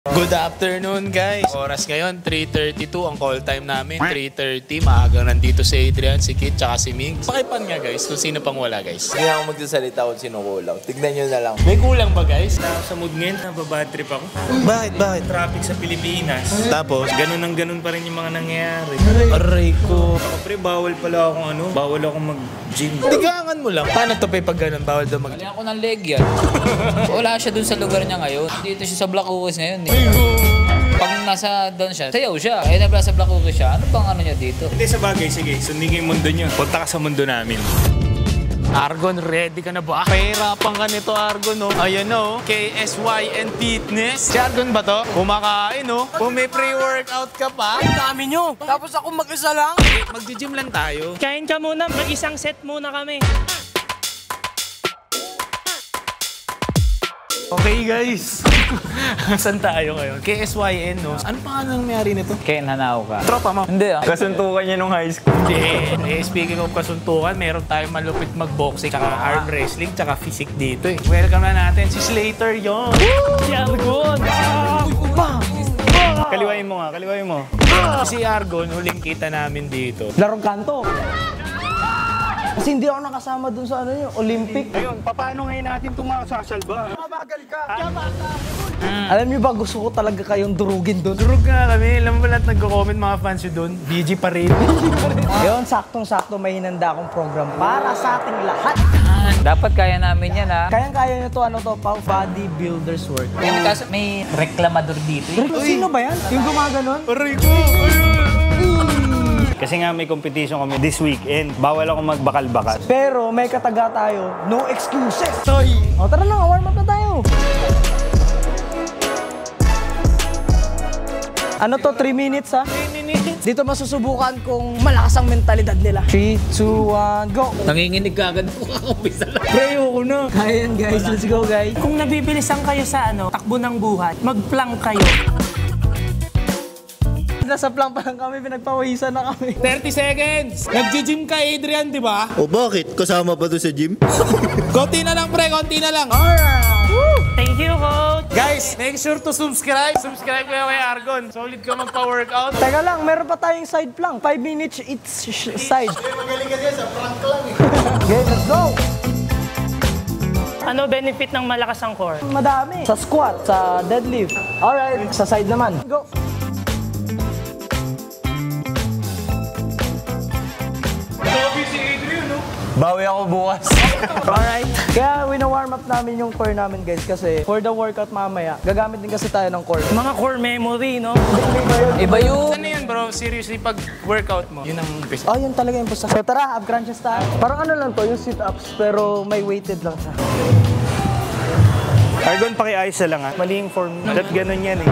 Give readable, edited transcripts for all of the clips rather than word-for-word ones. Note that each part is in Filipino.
Good afternoon guys. Oras ngayon 3:32 ang call time namin. 3:30 maagang nandito si Adrian, si Kit, tsaka si Migs. Pakipan nga guys kung sino pang wala guys. Hindi ako magsasalita kung sino kulang. Tignan nyo na lang. May kulang ba guys? Sa mood ngayon, nababad trip ako. Bakit? Traffic sa Pilipinas. Tapos? Ganun pa rin yung mga nangyayari. Aray ko. Ako pre, bawal akong mag-gym. Tigangan mo lang. Paano to pay pag ganun? Bawal daw mag... Wala ako ng leg yan. Wala siya dun sa lugar niya ngayon. Dito siya sa Black Oaks ngayon eh. Pag nasa doon siya, sayaw siya. Eh, nasa Black Oaks siya. Ano bang ano niya dito? Hindi, sa bagay, sige. Sundin yung mundo niyo. Punta ka sa mundo namin. Argon, ready ka na ba? Pahirapan ka nito, Argon, no? Ayan, no? KSYN Fitness. Si Argon ba to? Kumakain, no? Kung may pre-workout ka pa. Ang dami nyo! Tapos ako mag-isa lang? Magji-gym lang tayo. Kain ka muna, mag-isang set muna kami. Okay, guys. Saan tayo ngayon? KSYN, no? Ano pa nga nang mayari nito? Ken, hanaw ka. Tropa mo? Hindi ah. Kasuntukan niya nung high school. Hindi. Speaking of kasuntukan, meron tayong malupit mag-boxing, tsaka arm wrestling, tsaka physique dito eh. Welcome na natin si Slater yon. Si Argon! Kaliwain mo. Si Argon, huling kita namin dito. Larong kanto. Kasi hindi ako nakasama dun sa ano yun, Olympic. Ayun, paano ngayon natin tumasasalba? Mabagal ka! Alam niyo ba, gusto ko talaga kayong durugin dun. Durog nga kami. Alam mo lahat nagko-comment mga fans yun doon. BG pa rin. Ngayon, saktong-sakto may hinanda akong program para sa ating lahat. Dapat kaya namin yan ah. Kayang-kaya nyo to, ano to, pang bodybuilder's work. Kasi may reklamador dito eh. Sino ba yan? Yung gumaganon? Aray ko! Kasi nga may competition kami this weekend. Bawal ako magbakal-bakal. Pero may kataga tayo, no excuses. O tara na, warm up na tayo. Ano to, 3 minutes ha? 3 minutes. Dito masusubukan kung malakas ang mentalidad nila. 3, 2, 1, go! Nanginginig ka agad po kakaumpisa lang. Pre, ko na. Kaya yan guys, let's go guys. Kung nabibilisan kayo sa takbo ng buhat, mag-plank kayo. Nasa plank pa lang kami, pinagpawisan na kami. 30 seconds! Nag-gym ka, Adrian, di ba? O bakit? Kasama pa to sa gym? Konti na lang, pre. Konti na lang. Thank you, coach! Guys, make sure to subscribe. Subscribe kayo kay Argon. Solid ka magpa-workout. Teka lang, meron pa tayong side plank. 5 minutes each side. Magaling ka sa prank lang eh. Okay, let's go! Ano benefit ng malakas ang core? Madami. Sa squat, sa deadlift. Alright, sa side naman. Go! Bawi ako bukas. Alright. Kaya wina-warm up namin yung core namin guys kasi for the workout mamaya, gagamit din kasi tayo ng core. Mga core memory, no? Iba yun. Ano yun, bro? Seriously, pag workout mo, yun ang umpisa. Oh, yun talaga yung pusta. So tara, ab crunches tayo. Parang ano lang to, yung sit-ups pero may weighted lang siya. Argon, pakiayos na lang ha. Mali yung form. That ganun yan eh.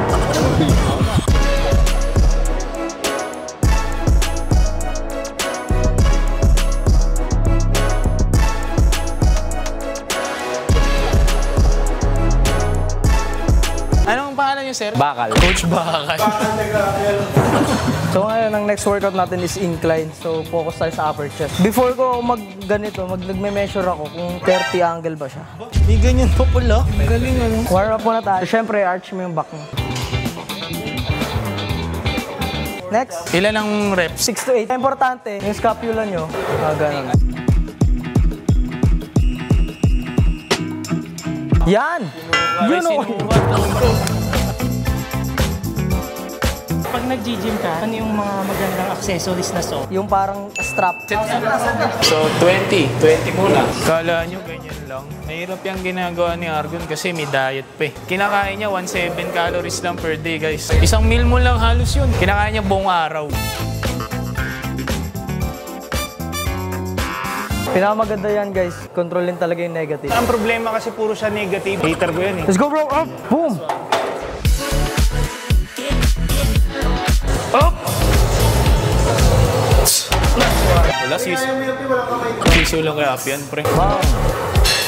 Anong pangalan niyo, sir? Bakal. Coach Bakal. So ngayon, ang next workout natin is incline. So focus tayo sa upper chest. Before ko mag-ganito, nagme-measure ako kung 30 angle ba siya. Hindi ganyan pa pala. Galing ano. Warm up muna tayo. Siyempre, arch mo yung back mo. Next. Ilan ang reps? 6 to 8. Importante, yung scapula nyo. Ganun. Yan! Yun o! Pag nag-gym ka, ano yung mga magandang accessories na suot? Yung parang strap. So, 20 muna. Kala nyo, ganyan lang. Mahirap yung ginagawa ni Argon kasi may diet pa eh. Kinakain niya 17 calories lang per day, guys. Isang meal mo lang halos yun. Kinakain niya buong araw. Pinakamaganda yan guys, kontrolin talaga yung negative. Ang problema kasi puro siya negative. Hater ko yan eh. Let's go bro, up! Boom! Up! Wala, siso lang kaya yan, pre. Wow!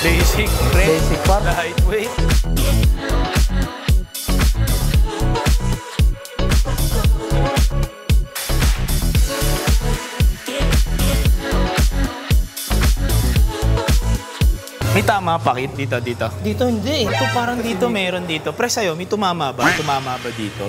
Basic, pre. Basic part. Lightweight. May tama Tama, pakit dito. Dito hindi. Ito parang dito meron dito. Pre, sa'yo, may tumama ba? Tumama ba dito?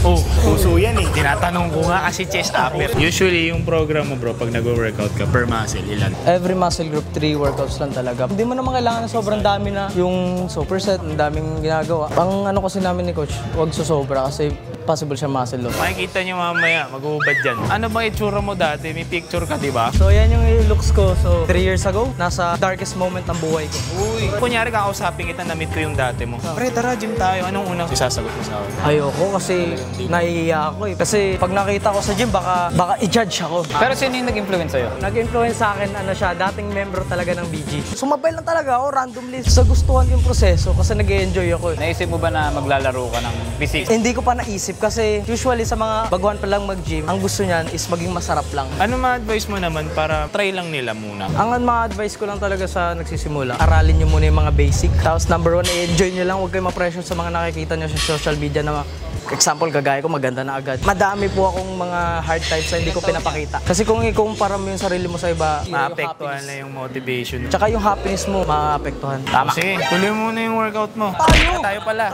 Oh, Puso yan eh. tinatanong ko nga kasi chest upper. Usually, yung program mo bro, pag nag-workout ka per muscle, ilan? Every muscle group, 3 workouts lang talaga. Hindi mo naman kailangan na sobrang dami na yung superset, ang daming ginagawa. Ang ano kasi namin ni coach, huwag susobra kasi possible siya muscle loss. Makikita nyo mamaya, mag-uubad dyan. Ano bang itsura mo dati? May picture ka, di ba? So yan yung looks ko. So 3 years ago, nasa darkest moment ng buhay ko. Uy, kunyari kakausapin kita, na-meet ko yung dati mo. Pre, tara, gym tayo. Anong unang isasagot mo sa akin? Ayoko kasi nahihiya ako eh. Kasi pag nakita ko sa gym, baka i-judge ako. Pero sino yung nag-influence sa'yo? Nag-influence sa akin, ano siya, dating member talaga ng BG. Sumabay lang talaga ako, randomly. Sa gustuhan yung proseso kasi nag-enjoy ako eh. Naisip mo ba na maglalaro ka ng physics? Hindi ko pa naisip kasi usually sa mga baguhan pa lang mag-gym, ang gusto niyan is maging masarap lang. Ano ma-advise mo naman para try lang nila muna? Ang ma-advise ko lang talaga sa nagsisimula, aralin nyo muna yung mga basic. Tapos number 1, i-enjoy nyo lang. Huwag kayo ma-pressure sa mga nakikita nyo sa social media na example, kagaya ko, maganda na agad. Madami po akong mga hard times na hindi ko pinapakita. Kasi kung ikumpara mo yung sarili mo sa iba, Maapektuhan na yung motivation. tsaka yung happiness mo, maapektuhan. Tama. Sige, tuloy muna yung workout mo. Tayo pala.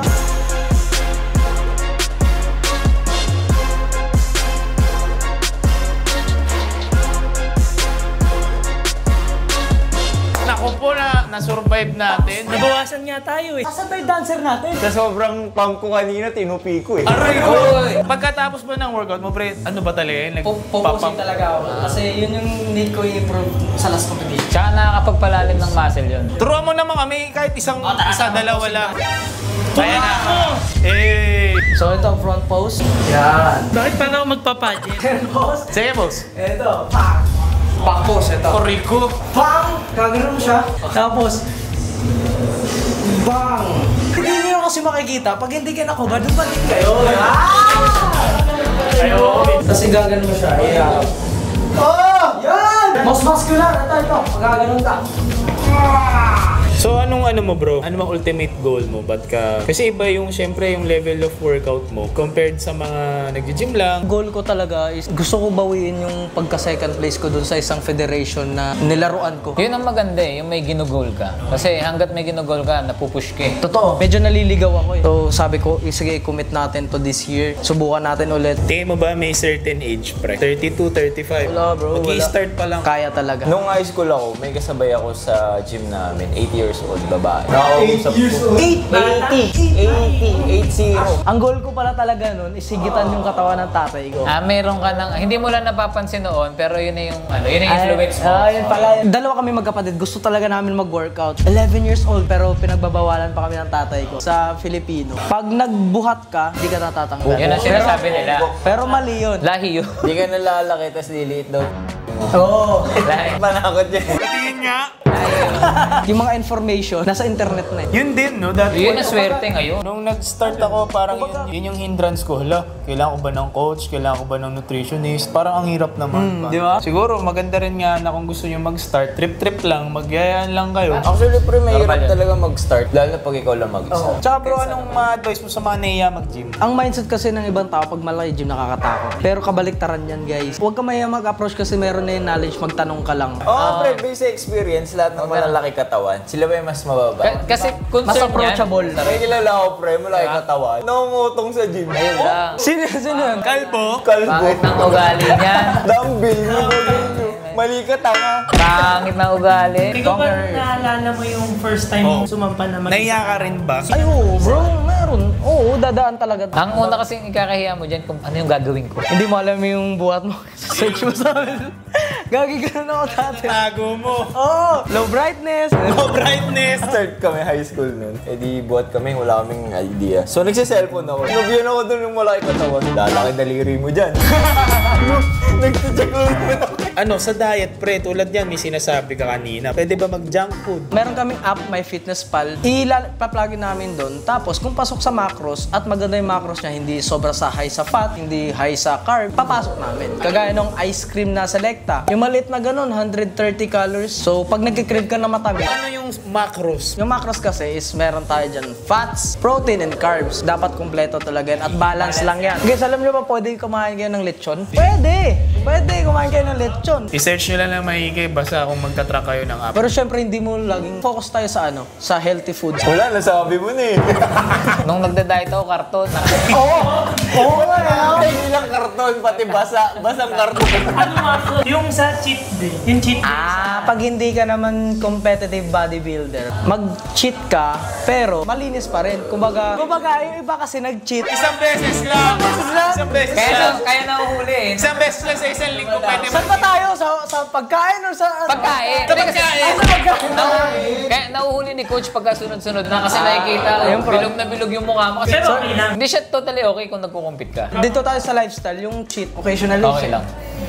Naku po na-survive natin. Nabawasan nga tayo eh. Asan ba yung dancer natin? Sa sobrang pump ko kanina, tinupi ko eh. Aray ko! Pagkatapos ba ng workout mo, pre, ano ba talaga yun? Pupusin talaga ako. Kasi yun yung need ko i-improve sa last competition. Tsaka nakakapagpalalim ng muscle yun. Turuan mo naman kami kahit dalawa lang. Kaya na. Eh. So ito ang front pose. Yan. Bakit pa ako magpapadget? Pose. Sige, boss. Ito. Pak. Pak pose ito. Rico. Bang! Gagano'n mo siya. Tapos, bang! Hindi niyo kasi makikita. Pag hindi ka nakubad, doon pa din kayo. Tapos gagano'n mo siya. Iharap. Oh! Yan! Mas muscular. Ito. Pag gagano'n ka. So, anong mo bro? Ano bang ultimate goal mo? Ba't ka... Kasi iba yung, syempre, yung level of workout mo compared sa mga nag-gym lang. Goal ko talaga is gusto ko bawiin yung pagka-second place ko dun sa isang federation na nilaruan ko. Yun ang maganda eh, yung may ginugol ka. Kasi hanggat may ginugol ka, napupush ka eh. Totoo. Medyo naliligaw ako eh. So sabi ko, sige, commit natin to this year. Subukan natin ulit. Tingin mo ba may certain age, pre? 32, 35? Wala bro, Mag-i-start pa lang. Kaya talaga. Nung high school ako, may kasabay ako sa gym namin, 8 years old, babae. 8 years old? 80. Ang goal ko pala talaga nun is higitan yung katawan ng tatay ko. Meron ka ng, hindi mo lang napapansin noon, pero yun na yung, yun yung influence mo. Yun pala. Dalawa kami magkapatid. Gusto talaga namin mag-workout. 11 years old pero pinagbabawalan pa kami ng tatay ko sa Filipino. Pag nagbuhat ka, di ka natatanggal. Yun ang sinasabi nila. Pero mali yun. Lahi yun. Hindi ka nalalaki, tas liliit daw. Oo. Lahi. Panakot yan. Tingin nga. Yung mga information, nasa internet na eh. Yun din, no? Dati Yun ang swerte ngayon. Nung nag-start ako, parang yun yung hindrance ko. Hala, kailangan ko ba ng coach? Kailangan ko ba ng nutritionist? Parang ang hirap naman. di ba? Siguro, maganda rin nga na kung gusto nyo mag-start, trip-trip lang, magyayaan lang kayo. Actually, pre, mahirap Normal yan. talaga mag-start, lalo na pag ikaw lang mag-isa. Tsaka bro, anong ma-advise mo sa mga naiya mag-gym? Ang mindset kasi ng ibang tao, pag malaki gym, nakakatakot. Pero kabaliktaran yan, guys. Huwag ka mahiya mag-approach kasi meron na yung knowledge, magtanong ka lang. Pre, based sa experience, lahat ng malalaki katawan, sila ba yung mas mababa? Kasi Mas concern yan. approachable. May kilala ako, pre, malaki katawan. Namumutong sa gym. Ayun lang. Sino yun? Kalbo? Kalbo. Pangit ng ugali niyan. Dumbbell. Mali ka, tanga. Pangit ng ugali. Hindi ko ba naalala mo yung first time mo sumampa na mag-isa? Naiya ka rin ba? Ay, oo, bro. Meron. Oo, dadaan talaga. Ang una kasing ikakahiya mo dyan kung ano yung gagawin ko. Hindi mo alam yung buhat mo. Search mo sa amin. Gagi ganun ako dati. Tago mo. Oo, low brightness. Low brightness. Start kami high school nun. Eh di buhat kami, wala kaming idea. So nagsiselfone ako. Nabiyan ako dun yung malaki katawan. Lalaki daliri mo dyan. Nagsicheck lang naman ako. Ano, sa diet, pre, tulad yan, may sinasabi ka kanina. Pwede ba mag-junk food? Meron kaming app, MyFitnessPal. Ipa-plugin namin doon. Tapos, kung pasok sa macros at maganda yung macros niya, hindi sobra sa high sa fat, hindi high sa carb, papasok namin. Kagaya ng ice cream na Selecta. Yung maliit na ganun, 130 calories. So, pag nagkikrave ka na matamis, Ano yung macros. Yung macros kasi is meron tayo dyan fats, protein, and carbs. Dapat kumpleto talaga yan at balance lang yan. Guys, alam nyo ba pwede kumain kayo ng lechon? Pwede! Pwede kumain kayo ng lechon. I-search nyo lang na maigi basta kung magtatrack kayo ng app. Pero syempre hindi mo laging focus tayo sa sa healthy foods. Wala, nasabi mo na eh. Nung nagda-diet ako, karton. Oo nga. Hindi lang karton, pati basang karton. Yung sa cheat day. Yung cheat day. Pag hindi ka naman competitive bodybuilder, mag-cheat ka, pero malinis pa rin. Kumbaga, yung iba kasi nag-cheat. Isang beses lang. Isang beses lang. Kaya nahuhuli eh. Isang beses lang sa isang linggo pwede Saan ba tayo? Sa pagkain or sa... Pagkain. Sa pagkain. Kaya nahuhuli ni coach pagka sunod-sunod na kasi nakikita bilog na bilog yung mukha mo. Kasi Pero okay lang. hindi siya totally okay kung nagkukumpit ka. Dito tayo sa lifestyle, yung cheat, occasionally. Okay lang.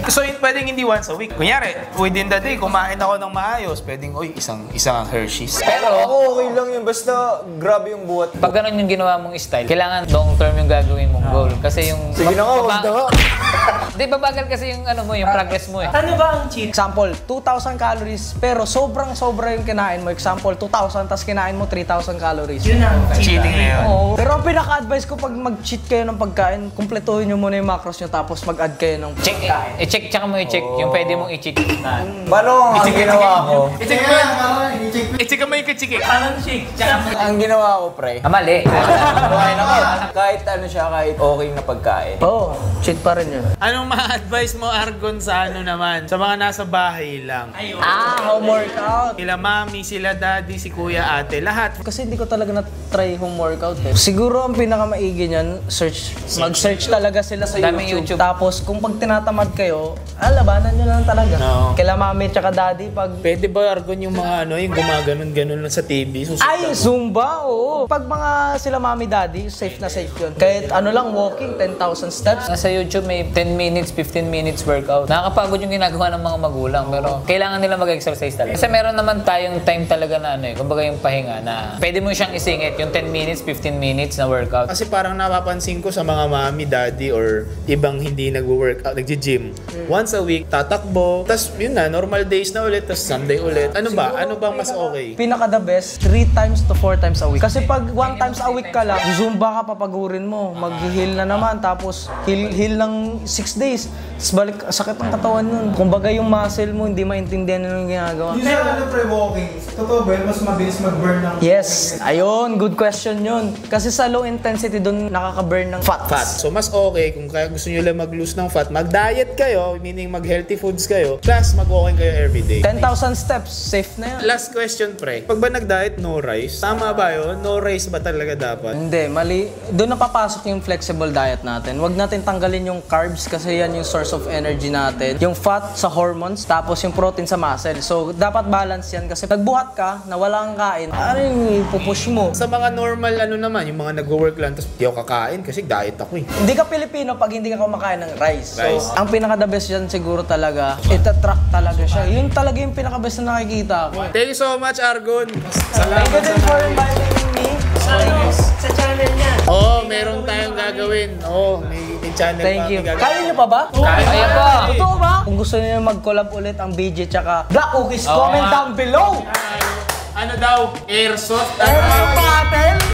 So, pwedeng hindi once a week. Kunyari, within the day, kumain ako ng maayos. Pwedeng, isang Hershey's. Pero, Ako okay lang yun, basta grabe yung buhat. pag ganun yung ginawa mong style, kailangan long term yung gagawin mong goal. Kasi yung... Sige na nga, huwag na nga. Di, babagal kasi yung yung progress mo eh. Ano ba ang cheat? Example, 2,000 calories, pero sobrang-sobra yung kinain mo. Example, 2,000, tapos kinain mo 3,000 calories. Yun ang cheat. Cheating na yun. Oo. Pero ang pinaka-advice ko pag mag-cheat kayo ng pagkain, kumpletuhin nyo muna yung macros nyo tapos mag-add kayo ng Check, i-check, tsaka mo i-check yung pwede mong i-check. Paano ang ginawa ko? I-check mo yung kachiki. Parang shake. Tsaka Ang ginawa ko, pre. Mali. Kumain ako. Kahit ano siya, kahit okay na pagkain. Oo, cheat pa rin yun. Anong ma-advise mo, Argon, sa naman? Sa mga nasa bahay lang. Home workout. Sila mami, sila daddy, si kuya, ate, lahat. Kasi hindi ko talaga na-try home workout eh. Siguro ang pinakamaigi niyan, mag-search talaga sila sa Daming YouTube. YouTube. Tapos kung pag tinatamad kayo, labanan nyo na lang talaga. No. Kila mami tsaka daddy pag... Pwede ba, Argon, yung mga yung gumaganon-ganon lang sa TV? Ay, Zumba, oo. Pag mga sila mami daddy, safe na safe yun. Kahit lang, walking, 10,000 steps. Sa YouTube may 10 minutes, 15 minutes workout. Nakakapagod yung ginagawa ng mga magulang pero kailangan nila mag-exercise talaga. Kasi meron naman tayong time talaga na kumbaga yung pahinga na pwede mo siyang isingit yung 10 minutes, 15 minutes na workout. Kasi parang napapansin ko sa mga mami, daddy, or ibang hindi nag-workout, nag-gym. Once a week, tatakbo. Tapos yun na, normal days na ulit, tapos Sunday ulit. Ano ba? Ano bang mas okay? Pinaka the best, 3 times to 4 times a week. Kasi pag 1 times a week ka lang, Zumba ka, papagurin mo. Mag-heal na naman, tapos heal ng 6 days. Tapos balik, sakit ng katawan nun. Kumbaga yung muscle mo, hindi maintindihan yung ginagawa. Yung sa pre-walking, totoo ba yun? Mas mabilis mag-burn ng... Yes, ayun, good question yun. Kasi sa low intensity, doon nakaka-burn ng fats. Fat. So mas okay kung kaya gusto nyo lang mag-lose ng fat, mag-diet kayo, meaning mag-healthy foods kayo, plus mag-walking kayo everyday. 10,000 steps, safe na yan. Last question, pre. Pag ba nag-diet, no rice? Tama ba yun? No rice ba talaga dapat? Hindi, mali. Doon napapasok yung flexible diet natin. Huwag natin tanggalin yung carbs kasi yan yung source of energy natin. Yung fat sa hormones, tapos yung protein sa muscle. So, dapat balance yan kasi nagbuhat ka na wala kang kain, ano yung ipupush mo? Sa mga normal naman, yung mga nag-work lang, tapos di ako kakain kasi diet ako eh. Hindi ka Pilipino pag hindi ka kumakain ng rice. Rice. So, ang pinaka-the best yan siguro talaga, itatrack talaga siya. Yun talaga yung pinaka-best na nakikita ko. Thank you so much, Argon. Thank Salamat you din for inviting me. sa channel niya. meron tayong gagawin. May channel Thank pa you. kami gagawin. Kaya niyo pa ba? Kaya pa. Totoo ba? Kung gusto niyo mag-collab ulit ang BJ tsaka Black Cookies, comment down below! Ano daw? Airsoft? Airsoft battle!